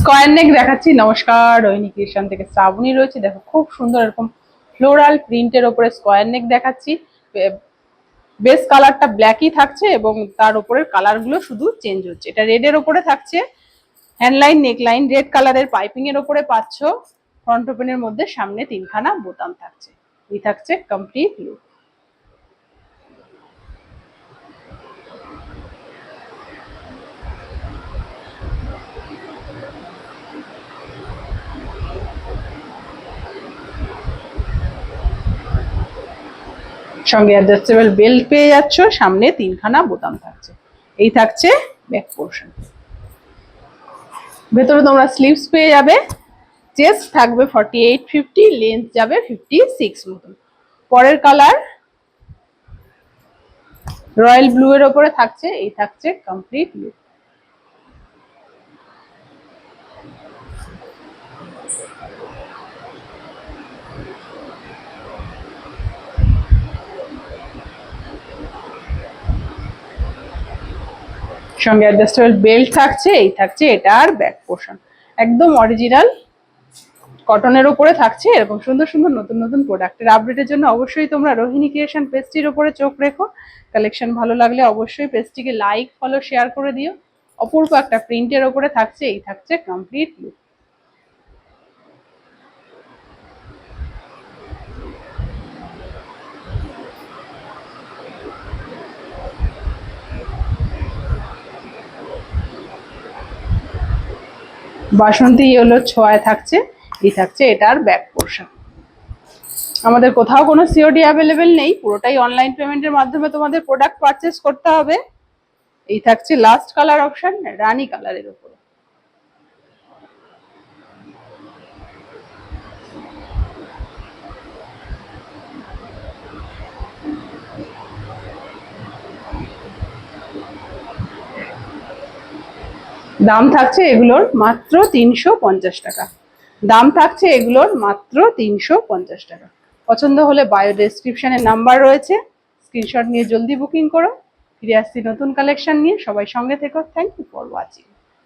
Square নেক দেখাচ্ছি। নমস্কার, Rohini creation থেকে শ্রাবণী রয়েছে। দেখো খুব সুন্দর এরকম ফ্লোরাল প্রিন্টের ওপরে স্কয়ার নেক দেখাচ্ছি। বেস কালারটা ব্ল্যাকই থাকছে এবং তার উপরের কালার গুলো শুধু চেঞ্জ হচ্ছে। এটা রেডের ওপরে থাকছে, হ্যান্ডলাইন নেকলাইন রেড কালারের পাইপিং এর ওপরে পাচ্ছ। ফ্রন্ট ওপেনের মধ্যে সামনে তিনখানা বোতাম থাকছে। এই থাকছে কমপ্লিট লুক। সঙ্গে অ্যাডজাস্টেবল বেল্ট পেয়ে যাচ্ছ, সামনে তিনখানা বোতাম থাকছে। এই থাকছে ব্যাক পোর্শন। ভেতরে তোমরা স্লিভস পেয়ে যাবে। চেস্ট থাকবে 48-50, লেন্থ যাবে 56 মতন। পরের কালার রয়্যাল ব্লু এর ওপরে থাকছে। এই থাকছে কমপ্লিট লুক। সঙ্গে অ্যাডজাস্টেবল বেল্ট থাকছে। এই থাকছে এটার ব্যাক পোর্শন। একদম অরিজিনাল কটনের ওপরে থাকছে। এরকম সুন্দর সুন্দর নতুন নতুন প্রোডাক্টের আপডেটের জন্য অবশ্যই তোমরা রোহিণী ক্রিয়েশন পেজটির ওপরে চোখ রেখো। কালেকশন ভালো লাগলে অবশ্যই পেজটিকে লাইক, ফলো, শেয়ার করে দিও। অপূর্ব একটা প্রিন্টের ওপরে থাকছে। এই থাকছে কমপ্লিট লুক। বাসন্তী ইয়েলো ছোঁয়ায় থাকছে। এই থাকছে এটার ব্যাক পোর্শন। আমাদের কোথাও কোনো সিওডি অ্যাভেলেবেল নেই, পুরোটাই অনলাইন পেমেন্টের মাধ্যমে তোমাদের প্রোডাক্ট পারচেস করতে হবে। এই থাকছে লাস্ট কালার অপশন, রানী কালারের উপরে। দাম থাকছে এগুলোর মাত্র 350 টাকা। দাম থাকছে এগুলোর মাত্র 350 টাকা। পছন্দ হলে বায়ো ডেসক্রিপশনে নাম্বার রয়েছে, স্ক্রিনশট নিয়ে জলদি বুকিং করো। ফিরে আসছি নতুন কালেকশন নিয়ে। সবাই সঙ্গে থেকো। Thank you for watching.